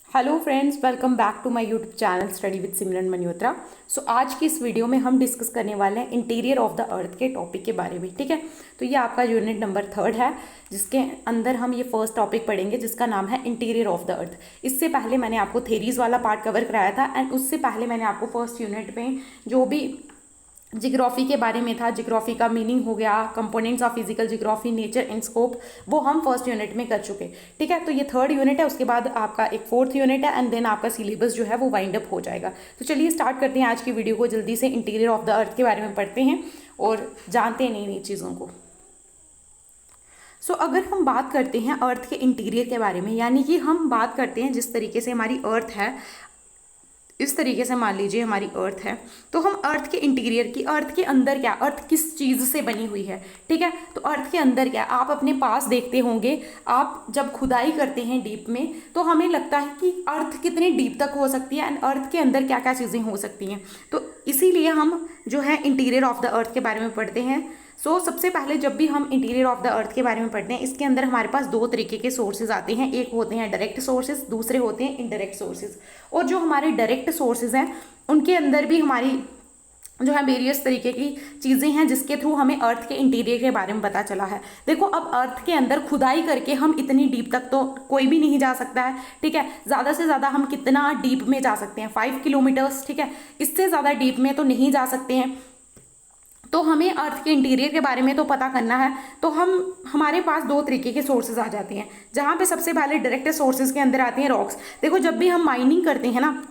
Hello friends, welcome back to my YouTube channel study with Simran Malhotra. So आज की इस video में हम डिस्कस करने वाले हैं इंटीरियर ऑफ द अर्थ के टॉपिक के बारे में। ठीक है, तो ये आपका यूनिट नंबर 3 है, जिसके अंदर हम ये फर्स्ट टॉपिक पढ़ेंगे जिसका नाम है इंटीरियर ऑफ द अर्थ। इससे पहले मैंने आपको थेरीज वाला पार्ट कवर कराया था एंड उससे पहले मैंने आपको फर्स्ट यूनिट में जो भी जियोग्राफी के बारे में था, जियोग्राफी का मीनिंग हो गया, components of physical geography, nature and scope, वो हम फर्स्ट यूनिट में कर चुके। ठीक है, तो ये थर्ड यूनिट है, उसके बाद आपका एक फोर्थ यूनिट है एंड देन आपका सिलेबस जो है वो वाइंड अप हो जाएगा। तो चलिए स्टार्ट करते हैं आज की वीडियो को। जल्दी से इंटीरियर ऑफ द अर्थ के बारे में पढ़ते हैं और जानते हैं नई नई चीज़ों को। अगर हम बात करते हैं अर्थ के इंटीरियर के बारे में, यानी कि हम बात करते हैं जिस तरीके से हमारी अर्थ है, इस तरीके से मान लीजिए हमारी अर्थ है, तो हम अर्थ के इंटीरियर की, अर्थ के अंदर क्या, अर्थ किस चीज़ से बनी हुई है। ठीक है, तो अर्थ के अंदर क्या, आप अपने पास देखते होंगे, आप जब खुदाई करते हैं डीप में तो हमें लगता है कि अर्थ कितने डीप तक हो सकती है एंड अर्थ के अंदर क्या क्या चीज़ें हो सकती हैं। तो इसीलिए हम जो है इंटीरियर ऑफ द अर्थ के बारे में पढ़ते हैं। सबसे पहले जब भी हम इंटीरियर ऑफ द अर्थ के बारे में पढ़ते हैं, इसके अंदर हमारे पास दो तरीके के सोर्सेज आते हैं। एक होते हैं डायरेक्ट सोर्सेज, दूसरे होते हैं इनडायरेक्ट सोर्सेज। और जो हमारे डायरेक्ट सोर्सेज हैं उनके अंदर भी हमारी जो है वेरियस तरीके की चीज़ें हैं जिसके थ्रू हमें अर्थ के इंटीरियर के बारे में पता चला है। देखो, अब अर्थ के अंदर खुदाई करके हम इतनी डीप तक तो कोई भी नहीं जा सकता है। ठीक है, ज़्यादा से ज़्यादा हम कितना डीप में जा सकते हैं, 5 किलोमीटर्स। ठीक है, इससे ज़्यादा डीप में तो नहीं जा सकते हैं। तो हमें अर्थ के इंटीरियर के बारे में तो पता करना है, तो हमारे पास दो तरीके के सोर्सेज आ जाते हैं, जहाँ पे सबसे पहले डायरेक्ट सोर्सेज के अंदर आते हैं रॉक्स। देखो, जब भी हम माइनिंग करते हैं ना,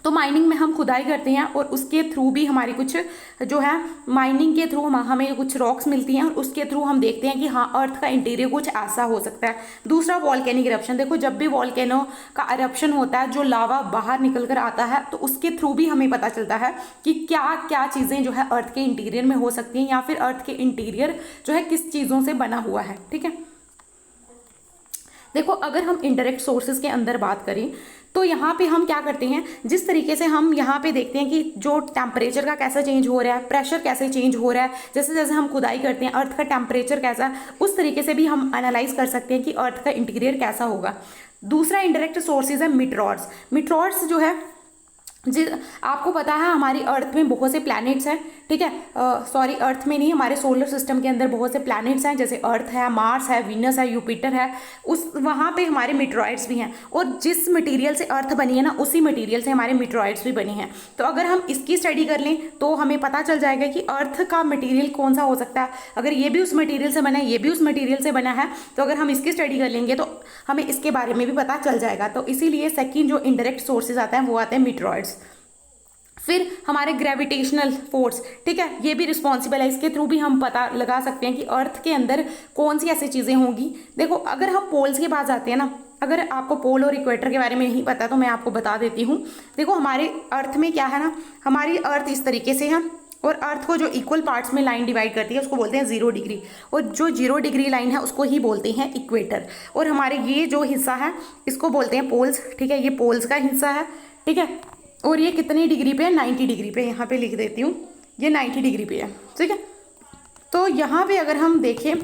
तो माइनिंग में हम खुदाई करते हैं और उसके थ्रू भी हमारी कुछ जो है, माइनिंग के थ्रू हमें कुछ रॉक्स मिलती हैं और उसके थ्रू हम देखते हैं कि हाँ, अर्थ का इंटीरियर कुछ ऐसा हो सकता है। दूसरा, वॉल्केनिक इरप्शन। देखो, जब भी वॉल्केनो का इरप्शन होता है, जो लावा बाहर निकल कर आता है, तो उसके थ्रू भी हमें पता चलता है कि क्या क्या चीज़ें जो है अर्थ के इंटीरियर में हो सकती हैं, या फिर अर्थ के इंटीरियर जो है किस चीज़ों से बना हुआ है। ठीक है, देखो, अगर हम इनडायरेक्ट सोर्सेज के अंदर बात करें तो यहाँ पे हम क्या करते हैं, जिस तरीके से हम यहाँ पे देखते हैं कि जो टेम्परेचर का कैसा चेंज हो रहा है, प्रेशर कैसे चेंज हो रहा है, जैसे जैसे हम खुदाई करते हैं अर्थ का टेम्परेचर कैसा है, उस तरीके से भी हम एनालाइज कर सकते हैं कि अर्थ का इंटीरियर कैसा होगा। दूसरा इनडायरेक्ट सोर्सेज है मीटरॉइड्स। मीटरॉइड्स जो है, जी आपको पता है हमारी अर्थ में बहुत से प्लैनेट्स हैं। ठीक है, सॉरी, अर्थ में नहीं, हमारे सोलर सिस्टम के अंदर बहुत से प्लैनेट्स हैं, जैसे अर्थ है, मार्स है, वीनस है, यूपिटर है। उस वहाँ पे हमारे मीटरॉइड्स भी हैं, और जिस मटेरियल से अर्थ बनी है ना, उसी मटेरियल से हमारे मीटरॉइड्स भी बने हैं। तो अगर हम इसकी स्टडी कर लें तो हमें पता चल जाएगा कि अर्थ का मटेरियल कौन सा हो सकता है। अगर ये भी उस मटेरियल से बना है, ये भी उस मटेरियल से बना है, तो अगर हम इसकी स्टडी कर लेंगे तो हमें इसके बारे में भी पता चल जाएगा। तो इसीलिए सेकेंड जो इनडायरेक्ट सोर्सेज आता है वो आते हैं मीटरॉइड्स। फिर हमारे ग्रेविटेशनल फोर्स, ठीक है, ये भी रिस्पॉन्सिबल है, इसके थ्रू भी हम पता लगा सकते हैं कि अर्थ के अंदर कौन सी ऐसी चीज़ें होंगी। देखो, अगर हम पोल्स के पास आते हैं ना, अगर आपको पोल और इक्वेटर के बारे में नहीं पता तो मैं आपको बता देती हूँ। देखो, हमारे अर्थ में क्या है ना, हमारी अर्थ इस तरीके से है, और अर्थ को जो इक्वल पार्ट्स में लाइन डिवाइड करती है उसको बोलते हैं 0 डिग्री, और जो 0 डिग्री लाइन है उसको ही बोलते हैं इक्वेटर। और हमारे ये जो हिस्सा है इसको बोलते हैं पोल्स। ठीक है, ये पोल्स का हिस्सा है। ठीक है, और ये कितनी डिग्री पे है, 90 डिग्री पे, यहाँ पे लिख देती हूँ, ये 90 डिग्री पे है। ठीक है, तो यहाँ पे अगर हम देखें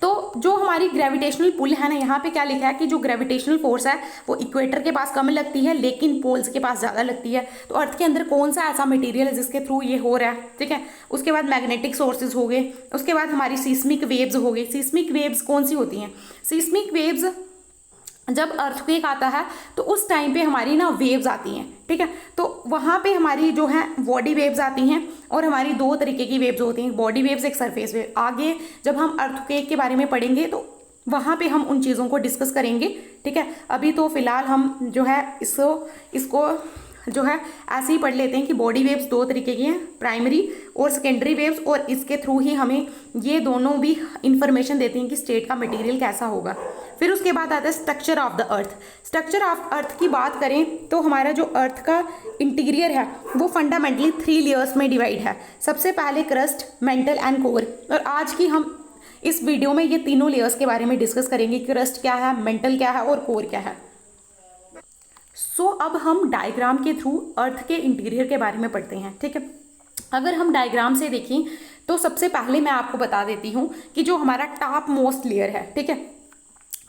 तो जो हमारी ग्रेविटेशनल पुल है ना, यहाँ पे क्या लिखा है कि जो ग्रेविटेशनल फोर्स है वो इक्वेटर के पास कम लगती है लेकिन पोल्स के पास ज़्यादा लगती है। तो अर्थ के अंदर कौन सा ऐसा मटेरियल है जिसके थ्रू ये हो रहा है। ठीक है, उसके बाद मैग्नेटिक सोर्सेज हो गए, उसके बाद हमारी सीस्मिक वेव्स हो गई। सीस्मिक वेव्स कौन सी होती हैं, सीस्मिक वेव्स जब अर्थक्वेक आता है तो उस टाइम पे हमारी ना वेव्स आती हैं। ठीक है, तो वहाँ पे हमारी जो है बॉडी वेव्स आती हैं, और हमारी दो तरीके की वेव्स होती हैं, बॉडी वेव्स, एक सरफेस वेव। आगे जब हम अर्थक्वेक के बारे में पढ़ेंगे तो वहाँ पे हम उन चीज़ों को डिस्कस करेंगे। ठीक है, अभी तो फिलहाल हम जो है इसको जो है ऐसे ही पढ़ लेते हैं कि बॉडी वेव्स दो तरीके की हैं, प्राइमरी और सेकेंडरी वेव्स, और इसके थ्रू ही हमें ये दोनों भी इंफॉर्मेशन देती हैं कि स्टेट का मटेरियल कैसा होगा। फिर उसके बाद आता है structure of the earth. Structure of earth की बात करें तो हमारा जो अर्थ का इंटीरियर है वो फंडामेंटली 3 लेयर्स में डिवाइड है। सबसे पहले क्रस्ट, मेंटल एंड कोर। और आज की हम इस वीडियो में ये तीनों लेयर्स के बारे में डिस्कस करेंगे, क्रस्ट क्या है, मेंटल क्या है और कोर क्या है। अब हम डायग्राम के थ्रू अर्थ के इंटीरियर के बारे में पढ़ते हैं। ठीक है, अगर हम डायग्राम से देखें तो सबसे पहले मैं आपको बता देती हूँ कि जो हमारा टॉप मोस्ट लेयर है, ठीक है,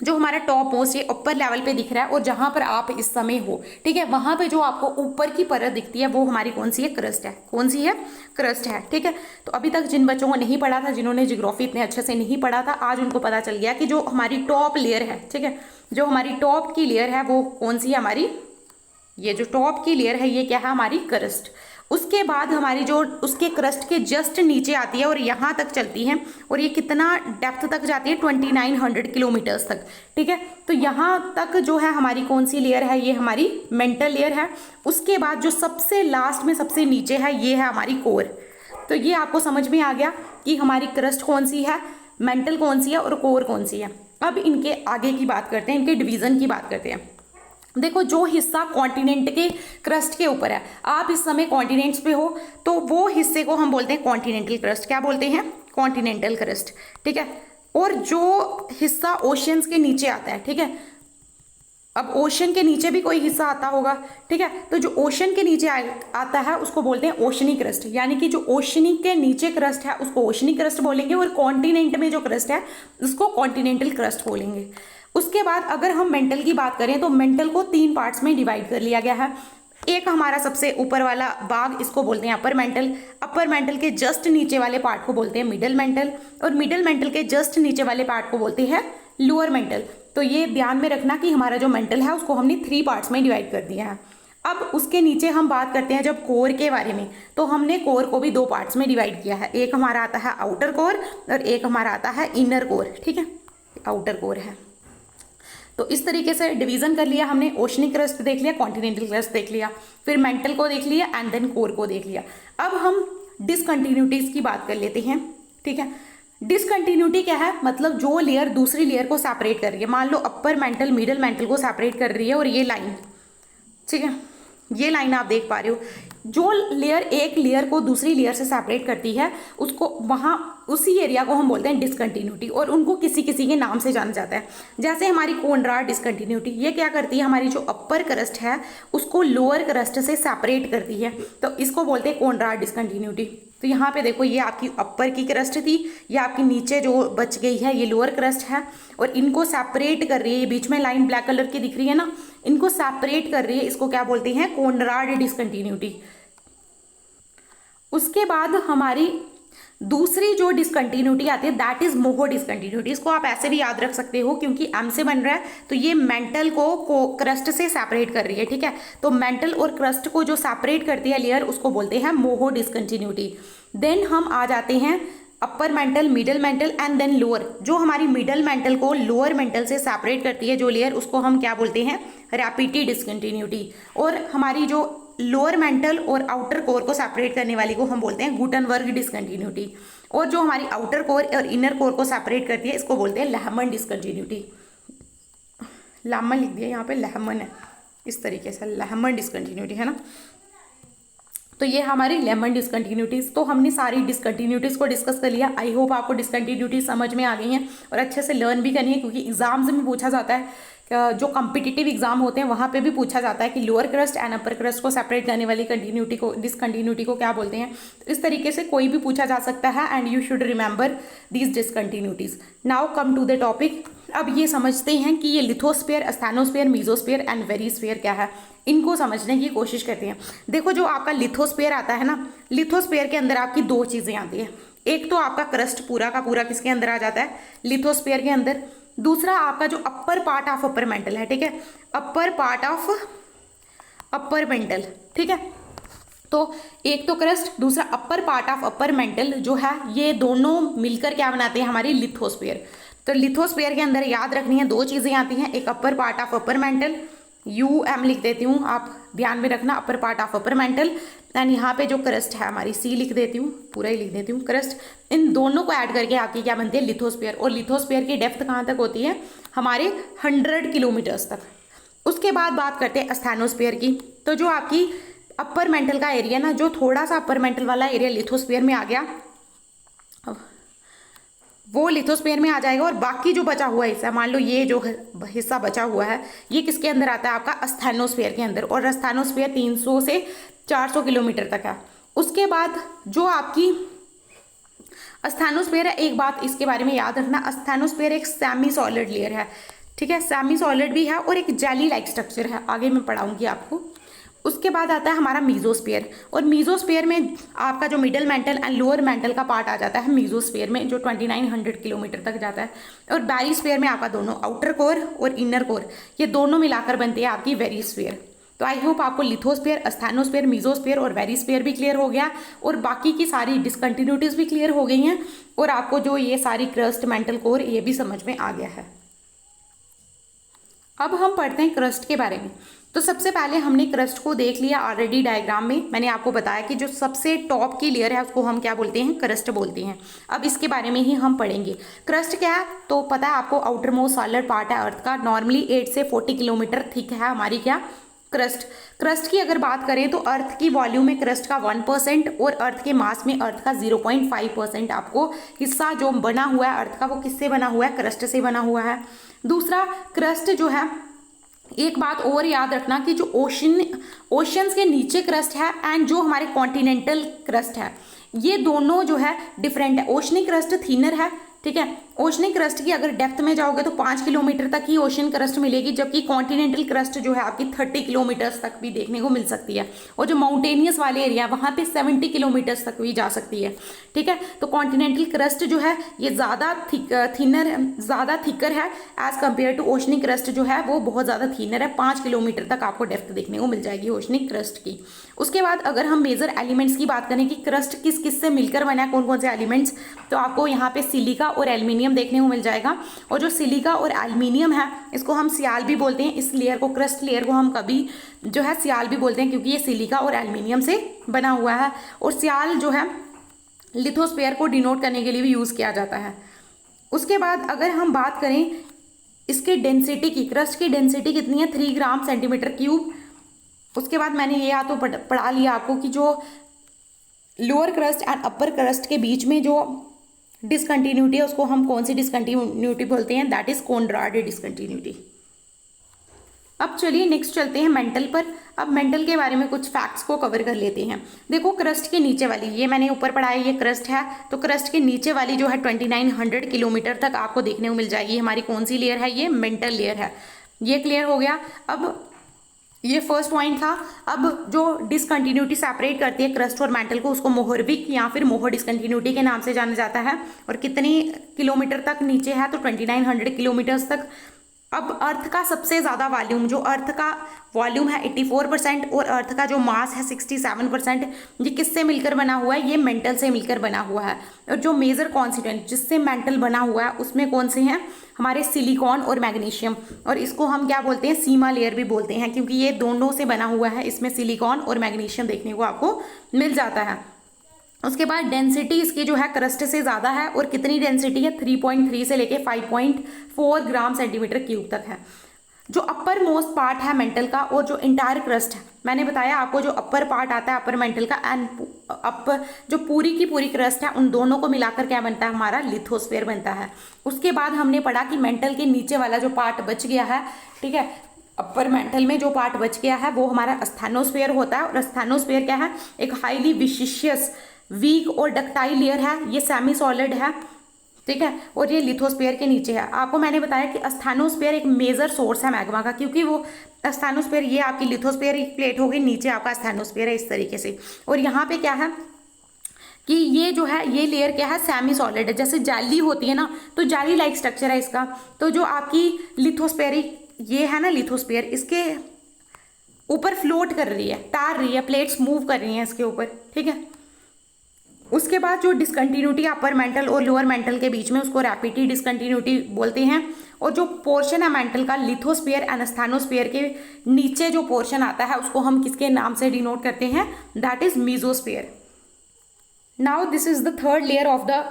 जो हमारा टॉप मोस्ट ये ऊपर लेवल पे दिख रहा है और जहां पर आप इस समय हो, ठीक है, वहां पे जो आपको ऊपर की परत दिखती है वो हमारी कौन सी है, क्रस्ट है। कौन सी है, क्रस्ट है, ठीक है। तो अभी तक जिन बच्चों को नहीं पढ़ा था, जिन्होंने ज्योग्राफी इतने अच्छे से नहीं पढ़ा था, आज उनको पता चल गया कि जो हमारी टॉप लेयर है, ठीक है, जो हमारी टॉप की लेयर है वो कौन सी है हमारी, ये जो टॉप की लेयर है ये क्या है, हमारी क्रस्ट। उसके बाद हमारी जो उसके क्रस्ट के जस्ट नीचे आती है और यहाँ तक चलती है, और ये कितना डेप्थ तक जाती है, 2900 किलोमीटर्स तक, ठीक है। तो यहाँ तक जो है हमारी कौन सी लेयर है, ये हमारी मेंटल लेयर है। उसके बाद जो सबसे लास्ट में सबसे नीचे है ये है हमारी कोर। तो ये आपको समझ में आ गया कि हमारी क्रस्ट कौन सी है, मेंटल कौन सी है और कोर कौन सी है। अब इनके आगे की बात करते हैं, इनके डिवीजन की बात करते हैं। देखो, जो हिस्सा कॉन्टिनेंट के क्रस्ट के ऊपर है, आप इस समय कॉन्टिनेंट्स पे हो, तो वो हिस्से को हम बोलते हैं कॉन्टिनेंटल क्रस्ट। क्या बोलते हैं, कॉन्टिनेंटल क्रस्ट, ठीक है। और जो हिस्सा ओशियंस के नीचे आता है, ठीक है, अब ओशन के नीचे भी कोई हिस्सा आता होगा, ठीक है, तो जो ओशन के नीचे आता है उसको बोलते हैं ओशनी क्रस्ट, यानी कि जो ओशनी के नीचे क्रस्ट है उसको ओशनी क्रस्ट बोलेंगे, और कॉन्टिनेंट में जो क्रस्ट है उसको कॉन्टिनेंटल क्रस्ट बोलेंगे। उसके बाद अगर हम मेंटल की बात करें तो मेंटल को 3 पार्ट्स में डिवाइड कर लिया गया है। एक हमारा सबसे ऊपर वाला भाग, इसको बोलते हैं अपर मेंटल। अपर मेंटल के जस्ट नीचे वाले पार्ट को बोलते हैं मिडल मेंटल, और मिडल मेंटल के जस्ट नीचे वाले पार्ट को बोलते हैं लोअर मेंटल। तो ये ध्यान में रखना कि हमारा जो मेंटल है उसको हमने 3 पार्ट्स में डिवाइड कर दिया है। अब उसके नीचे हम बात करते हैं जब कोर के बारे में, तो हमने कोर को भी 2 पार्ट्स में डिवाइड किया है। एक हमारा आता है आउटर कोर और एक हमारा आता है इनर कोर, ठीक है, आउटर कोर है। तो इस तरीके से डिवीजन कर लिया हमने, ओशनिक क्रस्ट देख लिया, कॉन्टिनेंटल क्रस्ट देख लिया, फिर मेंटल को देख लिया एंड देन कोर को देख लिया। अब हम डिसकंटिन्यूटीज की बात कर लेते हैं, ठीक है। डिसकंटिन्यूटी क्या है, मतलब जो लेयर दूसरी लेयर को सेपरेट कर रही है। मान लो अपर मेंटल मिडल मेंटल को सेपरेट कर रही है, और ये लाइन, ठीक है, ये लाइन आप देख पा रहे हो, जो लेयर एक लेयर को दूसरी लेयर से सेपरेट करती है उसको, वहाँ उसी एरिया को हम बोलते हैं डिसकंटिन्यूटी, और उनको किसी किसी के नाम से जाना जाता है। जैसे हमारी कोनराड डिसकंटिन्यूटी, ये क्या करती है, हमारी जो अपर क्रस्ट है उसको लोअर क्रस्ट से सेपरेट करती है, तो इसको बोलते हैं कोनराड डिसकंटिन्यूटी। तो यहाँ पे देखो, ये आपकी अपर की क्रस्ट थी, ये आपकी नीचे जो बच गई है ये लोअर क्रस्ट है, और इनको सेपरेट कर रही है, ये बीच में लाइन ब्लैक कलर की दिख रही है ना, इनको सेपरेट कर रही है, इसको क्या बोलते हैं, कोनराड डिसकंटिन्यूटी। उसके बाद हमारी दूसरी जो डिसकंटिन्यूटी आती है दैट इज मोहो डिसकंटिन्यूटी। इसको आप ऐसे भी याद रख सकते हो क्योंकि एम से बन रहा है, तो ये मेंटल को क्रस्ट से सेपरेट कर रही है, ठीक है। तो मेंटल और क्रस्ट को जो सेपरेट करती है लेयर उसको बोलते हैं मोहो डिसकंटिन्यूटी। देन हम आ जाते हैं upper mantle, middle mantle and then lower. जो हमारी मिडल मेंटल को लोअर मेंटल से सेपरेट करती है जो लेयर, उसको हम क्या बोलते हैं, रैपिड डिसकंटिन्यूटी। और हमारी जो लोअर मेंटल और आउटर कोर को सेपरेट करने वाली को हम बोलते हैं गुटनबर्ग डिसकंटिन्यूटी। और जो हमारी आउटर कोर और इनर कोर को सेपरेट करती है इसको बोलते हैं लहमन डिसकंटिन्यूटी। लहमन लिख दिया यहाँ पे, लहमन है, इस तरीके से लहमन डिसकंटिन्यूटी है ना। तो ये हमारी लेमन डिसकंटिन्यूटीज। तो हमने सारी डिसकंटिन्यूटीज को डिस्कस कर लिया। आई होप आपको डिसकंटिन्यूटीज समझ में आ गई हैं और अच्छे से लर्न भी करनी है, क्योंकि एग्जाम्स में पूछा जाता है, जो कॉम्पिटिटिव एग्जाम होते हैं वहाँ पे भी पूछा जाता है कि lower crust and upper crust को सेपरेट करने वाली कंटिन्यूटी को, डिसकंटिन्यूटी को क्या बोलते हैं। तो इस तरीके से कोई भी पूछा जा सकता है and you should remember these discontinuities. Now come to the topic. अब ये समझते हैं कि ये lithosphere, asthenosphere, mesosphere and barysphere क्या है, इनको समझने की कोशिश करते हैं। देखो, जो आपका लिथोस्फीयर आता है ना, लिथोस्फीयर के अंदर आपकी 2 चीज़ें आती है। एक तो आपका क्रस्ट पूरा का पूरा किसके अंदर आ जाता है, लिथोस्फीयर के अंदर। दूसरा आपका जो upper part of upper mantle है, ठीक है, upper part of upper mantle, ठीक है। तो एक तो क्रस्ट, दूसरा upper part of upper mantle जो है, ये दोनों मिलकर क्या बनाते हैं, हमारी लिथोस्फीयर। तो लिथोस्फीयर के अंदर याद रखनी है 2 चीज़ें आती हैं, एक upper part of upper mantle, UM लिख देती हूँ, आप ध्यान में रखना, upper part of upper mantle, and यहाँ पे जो क्रस्ट है हमारी C लिख देती हूँ, पूरा ही लिख देती हूँ क्रस्ट। इन दोनों को ऐड करके आपकी क्या बनती है, लिथोस्फीयर। और लिथोस्फीयर की डेप्थ कहाँ तक होती है, हमारे 100 किलोमीटर्स तक। उसके बाद बात करते हैं एस्थेनोस्फीयर की। तो जो आपकी अपर मेंटल का एरिया ना, जो थोड़ा सा अपर मेंटल वाला एरिया लिथोस्फीयर में आ गया, वो लिथोस्फीयर में आ जाएगा, और बाकी जो बचा हुआ हिस्सा, मान लो ये जो हिस्सा बचा हुआ है, ये किसके अंदर आता है, आपका एस्थेनोस्फीयर के अंदर। और एस्थेनोस्फीयर 300 से 400 किलोमीटर तक है। उसके बाद जो आपकी एस्थेनोस्फीयर है, एक बात इसके बारे में याद रखना, एस्थेनोस्फीयर एक सेमी सॉलिड लेयर है। ठीक है, सेमी सॉलिड भी है और एक जेली लाइक स्ट्रक्चर है, आगे मैं पढ़ाऊंगी आपको। उसके बाद आता है हमारा मीजोस्फीयर, और मीजोस्फीयर में आपका जो middle mantle and lower mental का पार्ट आ जाता है मीजोस्फीयर में, जो 2900 किलोमीटर तक जाता है। और बैरिस्फीयर में आपका दोनों आउटर कोर और इनर कोर, ये दोनों मिलाकर बनती है आपकी वेरिस्फीयर। तो आई होप आपको लिथोस्फीयर, अस्थानोस्फीयर, मीजोस्फीयर और वेरिस्फीयर भी क्लियर हो गया, और बाकी की सारी डिसकंटिन्यूटीज भी क्लियर हो गई हैं, और आपको जो ये सारी क्रस्ट, मेंटल कोर, ये भी समझ में आ गया है। अब हम पढ़ते हैं क्रस्ट के बारे में। तो सबसे पहले हमने क्रस्ट को देख लिया ऑलरेडी डायग्राम में, मैंने आपको बताया कि जो सबसे टॉप की लेयर है उसको हम क्या बोलते हैं, क्रस्ट बोलते हैं। अब इसके बारे में ही हम पढ़ेंगे। क्रस्ट क्या है, तो पता है आपको, आउटर मोस्ट सॉलिड पार्ट है अर्थ का, नॉर्मली 8 से 40 किलोमीटर थिक है हमारी क्या, क्रस्ट। क्रस्ट की अगर बात करें तो अर्थ की वॉल्यूम में क्रस्ट का 1% और अर्थ के मास में अर्थ का 0.5% आपको हिस्सा जो बना हुआ है अर्थ का, वो किससे बना हुआ है, क्रस्ट से बना हुआ है। दूसरा, क्रस्ट जो है, एक बात और याद रखना कि जो ओशंस के नीचे क्रस्ट है एंड जो हमारे कॉन्टिनेंटल क्रस्ट है, ये दोनों जो है डिफरेंट है। ओशनिक क्रस्ट थिनर है, ठीक है। ओशनिक क्रस्ट की अगर डेप्थ में जाओगे तो 5 किलोमीटर तक ही ओशन क्रस्ट मिलेगी, जबकि कॉन्टिनेंटल क्रस्ट जो है आपकी 30 किलोमीटर्स तक भी देखने को मिल सकती है, और जो माउंटेनियस वाले एरिया वहाँ पे 70 किलोमीटर्स तक भी जा सकती है, ठीक है। तो कॉन्टिनेंटल क्रस्ट जो है ये ज़्यादा थिकर है as compare to oceanic crust जो है वो बहुत ज़्यादा थिनर है, 5 किलोमीटर तक आपको डेप्थ देखने को मिल जाएगी ओशनिक क्रस्ट की। उसके बाद अगर हम मेजर एलिमेंट्स की बात करें कि क्रस्ट किस किस से मिलकर बना है, कौन कौन से एलिमेंट्स, तो आपको यहाँ पे सिलिका और एल्यूमिनियम देखने को मिल जाएगा। और जो सिलिका और एल्यूमिनियम है इसको हम सियाल भी बोलते हैं, इस लेयर को, क्रस्ट लेयर को हम कभी जो है सियाल भी बोलते हैं, क्योंकि ये सिलिका और एल्यूमिनियम से बना हुआ है। और सियाल जो है लिथोस्फीयर को डिनोट करने के लिए भी यूज किया जाता है। उसके बाद अगर हम बात करें इसके डेंसिटी की, क्रस्ट की डेंसिटी कितनी है, 3 ग्राम सेंटीमीटर क्यूब। उसके बाद मैंने ये तो पढ़ा लिया आपको कि जो lower crust and upper crust के बीच में जो डिसकंटिन्यूटी है उसको हम कौन सी डिसकंटिन्यूटी बोलते हैं, दैट इज कोनराड डिसकंटिन्यूटी। अब चलिए नेक्स्ट चलते हैं मेंटल पर। अब मेंटल के बारे में कुछ फैक्ट्स को कवर कर लेते हैं। देखो, क्रस्ट के नीचे वाली, ये मैंने ऊपर पढ़ा है, ये क्रस्ट है, तो क्रस्ट के नीचे वाली जो है 2900 किलोमीटर तक आपको देखने को मिल जाएगी। हमारी कौन सी लेयर है, ये मेंटल लेयर है। ये क्लियर हो गया। अब ये फर्स्ट पॉइंट था। अब जो डिसकंटिन्यूटी सेपरेट करती है क्रस्ट और मेंटल को, उसको मोहरविक या फिर मोहर डिसकंटिन्यूटी के नाम से जाना जाता है। और कितनी किलोमीटर तक नीचे है, तो 2900 किलोमीटर्स तक। अब अर्थ का सबसे ज़्यादा वॉल्यूम, जो अर्थ का वॉल्यूम है 84% और अर्थ का जो मास है 67%, ये किससे मिलकर बना हुआ है, ये मेंटल से मिलकर बना हुआ है। और जो मेजर कॉन्स्टिट्यूएंट जिससे मेंटल बना हुआ है उसमें कौन से हैं, हमारे सिलिकॉन और मैग्नीशियम। और इसको हम क्या बोलते हैं, सीमा लेयर भी बोलते हैं, क्योंकि ये दोनों से बना हुआ है। इसमें सिलिकॉन और मैग्नीशियम देखने को आपको मिल जाता है। उसके बाद डेंसिटी इसकी जो है क्रस्ट से ज़्यादा है, और कितनी डेंसिटी है, 3.3 से लेके 5.4 ग्राम सेंटीमीटर क्यूब तक है। जो अपर मोस्ट पार्ट है मेंटल का और जो इंटायर क्रस्ट है, मैंने बताया आपको जो अपर पार्ट आता है अपर मेंटल का एंड अपर जो पूरी की पूरी क्रस्ट है, उन दोनों को मिलाकर क्या बनता है, हमारा लिथोस्फीयर बनता है। उसके बाद हमने पढ़ा कि मेंटल के नीचे वाला जो पार्ट बच गया है, ठीक है, अपर मेंटल में जो पार्ट बच गया है वो हमारा अस्थानोस्फीयर होता है। और अस्थानोस्फीयर क्या है, एक हाईली विशिशियस, वीक और डक्टाइल लेयर है, ये सेमी सॉलिड है, ठीक है, और ये लिथोस्फीयर के नीचे है। आपको मैंने बताया कि अस्थानोस्फीयर एक मेजर सोर्स है मैग्मा का, क्योंकि वो अस्थानोस्फीयर, ये आपकी लिथोस्फीयर एक प्लेट हो गई, नीचे आपका अस्थानोस्फीयर है इस तरीके से। और यहाँ पे क्या है कि ये जो है, ये लेयर क्या है, सेमी सॉलिड है। जैसे जाली होती है ना, तो जाली लाइक स्ट्रक्चर है इसका। तो जो आपकी लिथोस्फीयर, ये है ना लिथोस्फीयर, इसके ऊपर फ्लोट कर रही है, तार रही है, प्लेट्स मूव कर रही हैं इसके ऊपर, ठीक है। उसके बाद जो डिसकंटिन्यूटी अपर मेंटल और लोअर मेंटल के बीच में, उसको रैपिड डिसकंटिन्यूटी बोलते हैं। और जो पोर्शन है मेंटल का, लिथोस्फीयर एंड अस्थानोस्फीयर के नीचे जो पोर्शन आता है उसको हम किसके नाम से डिनोट करते हैं, that is mesosphere. Now this is the third layer of the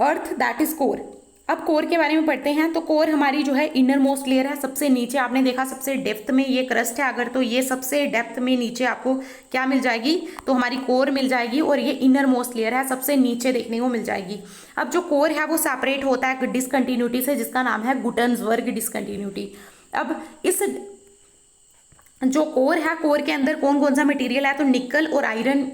earth, that is core. अब कोर के बारे में पढ़ते हैं। तो कोर हमारी जो है इनर मोस्ट लेयर है, सबसे नीचे। आपने देखा सबसे डेप्थ में ये क्रस्ट है, अगर तो ये सबसे डेप्थ में नीचे आपको क्या मिल जाएगी, तो हमारी कोर मिल जाएगी। और ये इनर मोस्ट लेयर है, सबसे नीचे देखने को मिल जाएगी। अब जो कोर है वो सेपरेट होता है डिसकंटिन्यूटी से, जिसका नाम है गुटन्सबर्ग डिसकंटिन्यूटी। अब इस जो कोर है, कोर के अंदर कौन कौन सा मटेरियल है, तो निकल और आयरन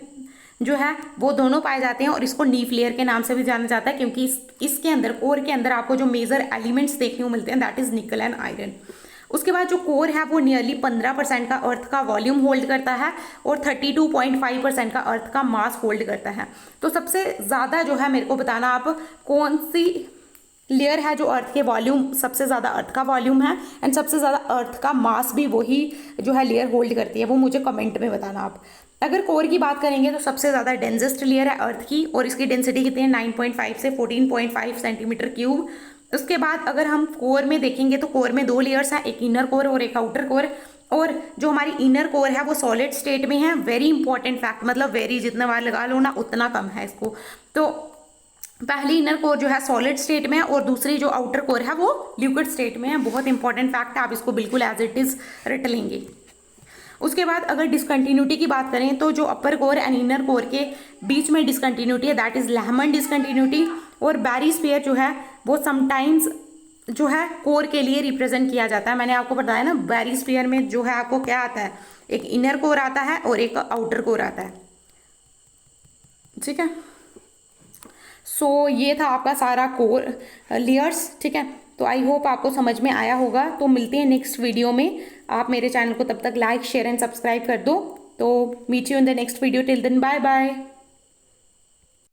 जो है वो दोनों पाए जाते हैं और इसको नीफ लेयर के नाम से भी जाना जाता है, क्योंकि इसके अंदर, कोर के अंदर आपको जो मेजर एलिमेंट्स देखने को मिलते हैं दैट इज निकल एंड आयरन। उसके बाद जो कोर है वो नियरली 15% का अर्थ का वॉल्यूम होल्ड करता है और 32.5% का अर्थ का मास होल्ड करता है। तो सबसे ज़्यादा जो है मेरे को बताना आप कौन सी लेयर है जो अर्थ के वॉल्यूम, सबसे ज़्यादा अर्थ का वॉल्यूम है एंड सबसे ज़्यादा अर्थ का मास भी वही जो है लेयर होल्ड करती है, वो मुझे कमेंट में बताना आप। अगर कोर की बात करेंगे तो सबसे ज़्यादा डेंसेस्ट लेयर है अर्थ की और इसकी डेंसिटी कितनी है 9.5 से 14.5 सेंटीमीटर क्यूब। उसके बाद अगर हम कोर में देखेंगे तो कोर में 2 लेयर्स हैं, एक इनर कोर और एक आउटर कोर। और जो हमारी इनर कोर है वो सॉलिड स्टेट में है। वेरी इंपॉर्टेंट फैक्ट, मतलब वेरी जितना बार लगा लो ना उतना कम है इसको। तो पहली इनर कोर जो है सॉलिड स्टेट में है और दूसरी जो आउटर कोर है वो लिक्विड स्टेट में है। बहुत इंपॉर्टेंट फैक्ट है, आप इसको बिल्कुल एज इट इज रट लेंगे। उसके बाद अगर डिसकंटिन्यूटी की बात करें तो जो अपर कोर एंड इनर कोर के बीच में डिसकंटिन्यूटी है दैट इज लैहमन डिसकंटिन्यूटी। और बैरिस्फीयर जो है वो समटाइम्स जो है कोर के लिए रिप्रेजेंट किया जाता है। मैंने आपको बताया ना बैरिस्फीयर में जो है आपको क्या आता है, एक इनर कोर आता है और एक आउटर कोर आता है, ठीक है। सो ये था आपका सारा कोर लेयर्स, ठीक है। तो आई होप आपको समझ में आया होगा। तो मिलते हैं नेक्स्ट वीडियो में। आप मेरे चैनल को तब तक लाइक शेयर एंड सब्सक्राइब कर दो। तो meet you in the next video, till then bye bye.